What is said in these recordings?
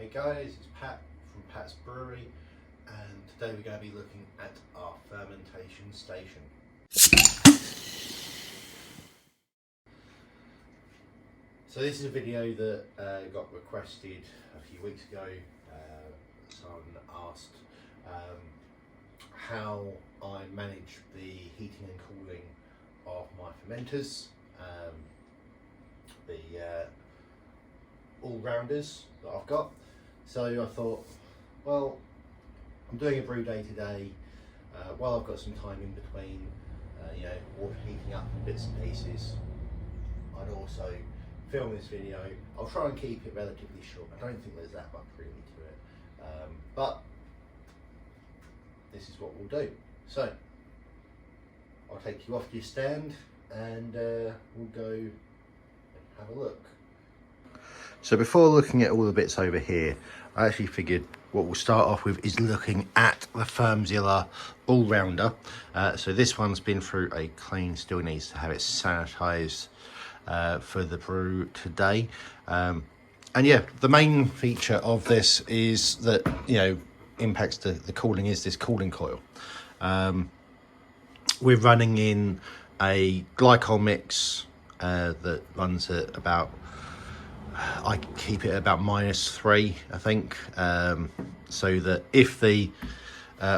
Hey guys, it's Pat from Pat's Brewery, and today we're going to be looking at our fermentation station. So this is a video that got requested a few weeks ago. Someone asked how I manage the heating and cooling of my fermenters, the all-rounders that I've got. So I thought, well, I'm doing a brew day today. While I've got some time in between, water heating up and bits and pieces, I'd also film this video. I'll try and keep it relatively short. I don't think there's that much really to it, but this is what we'll do. So I'll take you off your stand and we'll go and have a look. So before looking at all the bits over here, I actually figured what we'll start off with is looking at the Fermzilla all-rounder. So this one's been through a clean, still needs to have it sanitized for the brew today. And yeah, the main feature of this is that, impacts the cooling is this cooling coil. We're running in a glycol mix that runs at about, I keep it at about -3, I think, so that if the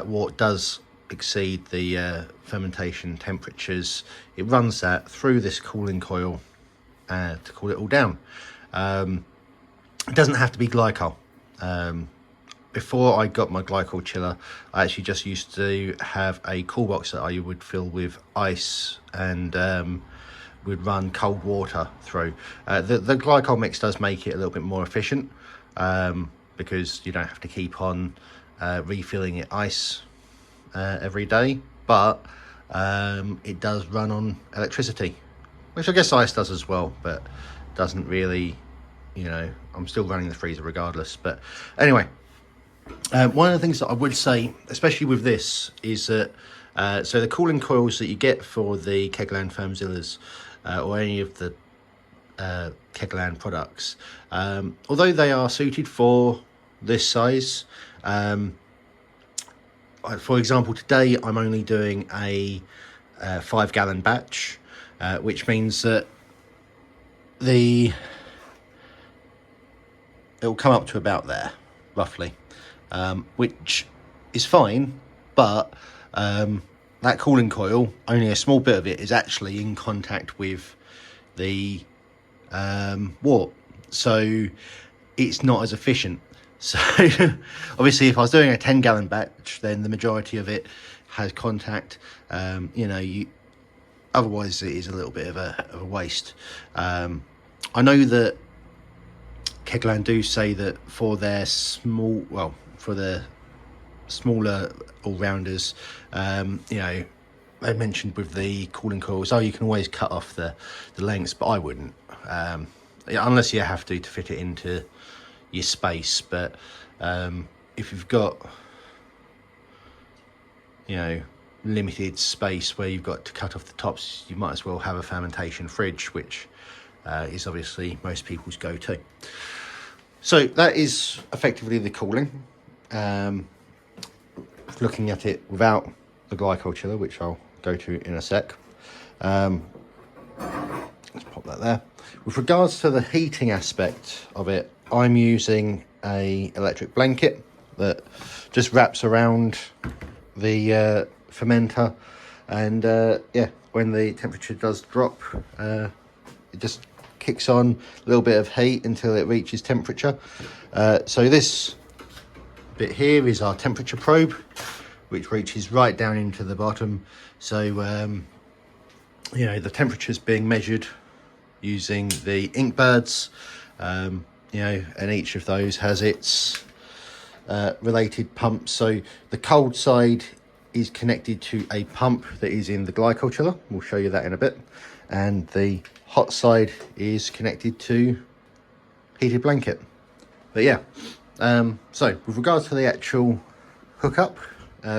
water does exceed the fermentation temperatures, it runs that through this cooling coil to cool it all down. It doesn't have to be glycol. Before I got my glycol chiller, I actually just used to have a cool box that I would fill with ice and would run cold water through. The glycol mix does make it a little bit more efficient because you don't have to keep on refilling it ice every day, but it does run on electricity, which I guess ice does as well, but doesn't really, I'm still running the freezer regardless. But anyway, one of the things that I would say, especially with this, is that so the cooling coils that you get for the Kegland Fermzillas or any of the Kegland products, although they are suited for this size, for example, today I'm only doing a 5-gallon batch, which means that it'll come up to about there, roughly, which is fine, but that cooling coil, only a small bit of it is actually in contact with the wort, so it's not as efficient. So obviously if I was doing a 10-gallon batch, then the majority of it has contact. Otherwise it is a little bit of a waste. I know that Kegland do say that for their smaller all-rounders, they mentioned with the cooling coils, you can always cut off the lengths, but I wouldn't, unless you have to fit it into your space. But if you've got limited space where you've got to cut off the tops, you might as well have a fermentation fridge, which is obviously most people's go-to. So that is effectively the cooling. Looking at it without the glycol chiller, which I'll go to in a sec. Let's pop that there. With regards to the heating aspect of it, I'm using a electric blanket that just wraps around the fermenter, and when the temperature does drop, it just kicks on a little bit of heat until it reaches temperature. So this bit here is our temperature probe, which reaches right down into the bottom. So the temperature's being measured using the Inkbirds, and each of those has its related pumps. So the cold side is connected to a pump that is in the glycol chiller. We'll show you that in a bit. And the hot side is connected to heated blanket. But yeah, so with regards to the actual hookup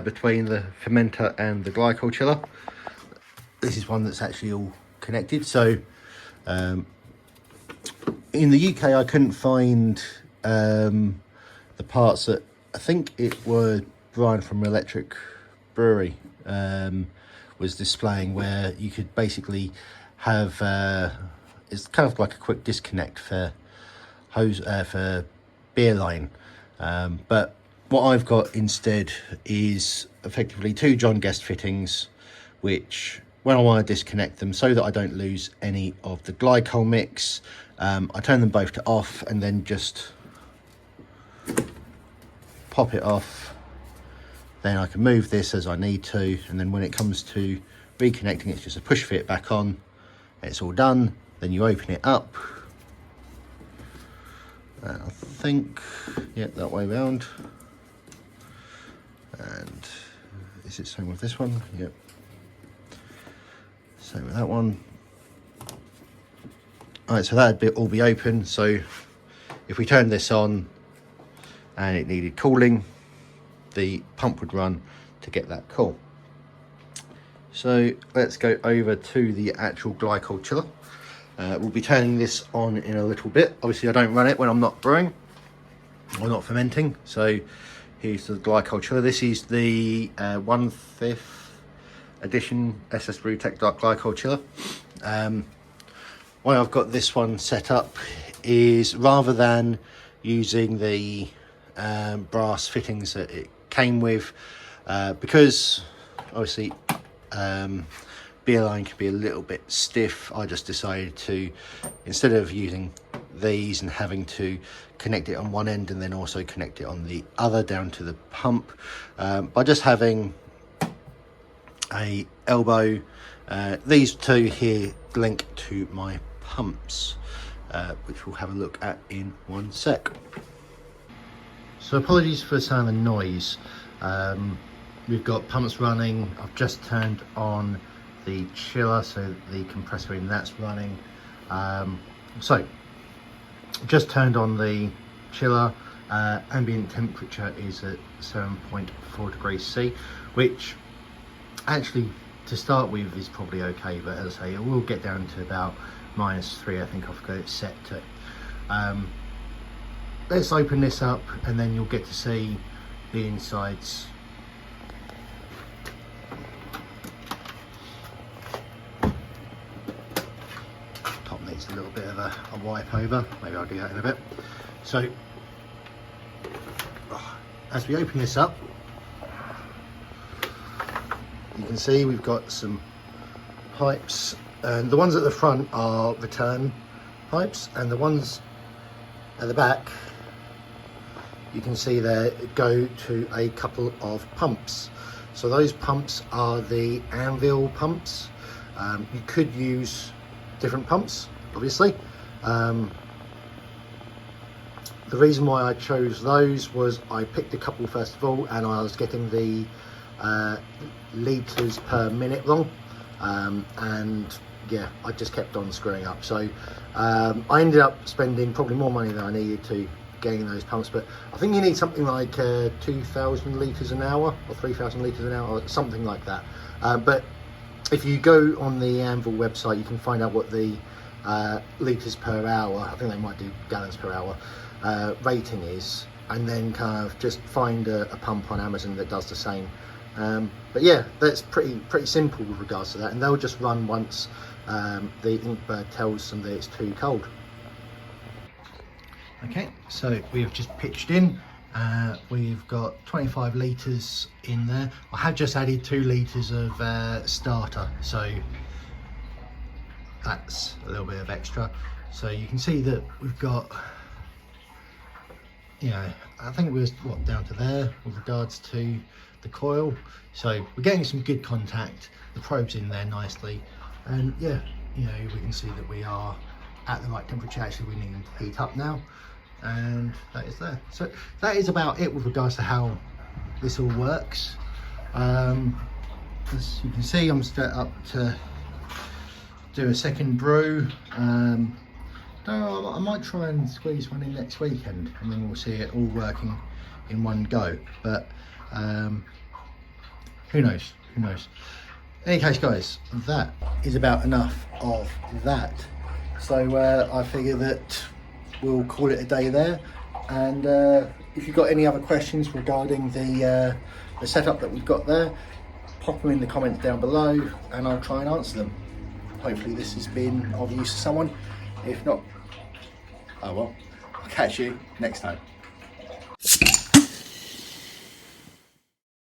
between the fermenter and the glycol chiller, this is one that's actually all connected. So in the UK I couldn't find the parts that I think it was Brian from Electric Brewery was displaying, where you could basically have it's kind of like a quick disconnect for hose for beer line, but what I've got instead is effectively 2 John Guest fittings, which when I want to disconnect them so that I don't lose any of the glycol mix, I turn them both to off and then just pop it off. Then I can move this as I need to, and then when it comes to reconnecting, it's just a push fit back on. It's all done. Then you open it up. I think, yeah, that way round. And is it same with this one? Yep. Same with that one. Alright, so that would all be open. So if we turn this on and it needed cooling, the pump would run to get that cool. So let's go over to the actual glycol chiller. We'll be turning this on in a little bit. Obviously I don't run it when I'm not brewing or not fermenting. So here's the glycol chiller. This is the 1/5 edition SS Brewtech Dark Glycol chiller. Why I've got this one set up is, rather than using the brass fittings that it came with, because obviously beer line can be a little bit stiff, I just decided to, instead of using these and having to connect it on one end and then also connect it on the other down to the pump, by just having a elbow, these 2 here link to my pumps, which we'll have a look at in one sec. So apologies for some of the noise. We've got pumps running. I've just turned on the chiller, so the compressor in that's running. So just turned on the chiller. Ambient temperature is at 7.4 degrees C, which actually to start with is probably okay, but as I say, it will get down to about -3. I think I've got it set to. Let's open this up and then you'll get to see the insides. Top needs a little bit of a wipe over. Maybe I'll do that in a bit. So as we open this up, you can see we've got some pipes, and the ones at the front are return pipes, and the ones at the back, you can see there, go to a couple of pumps. So those pumps are the Anvil pumps. You could use different pumps, obviously. The reason why I chose those was I picked a couple first of all, and I was getting the litres per minute wrong, and yeah, I just kept on screwing up. So I ended up spending probably more money than I needed to getting those pumps, but I think you need something like 2,000 litres an hour or 3,000 litres an hour, or something like that. But if you go on the Anvil website, you can find out what the litres per hour, I think they might do gallons per hour, rating is, and then kind of just find a pump on Amazon that does the same. But yeah, that's pretty simple with regards to that, and they'll just run once the Inkbird tells them that it's too cold. Okay, so we've just pitched in. We've got 25 litres in there. I have just added 2 litres of starter, so that's a little bit of extra. So you can see that we've got, you know, I think we're down to there with regards to the coil. So we're getting some good contact. The probe's in there nicely, and yeah, you know, we can see that we are at the right temperature. Actually, we need them to heat up now, and that is there. So that is about it with regards to how this all works. As you can see, I'm set up to do a second brew. I might try and squeeze one in next weekend, and then we'll see it all working in one go, but who knows. In any case, guys, that is about enough of that. So I figure that we'll call it a day there. And if you've got any other questions regarding the setup that we've got there, pop them in the comments down below and I'll try and answer them. Hopefully this has been of use to someone. If not, oh well, I'll catch you next time.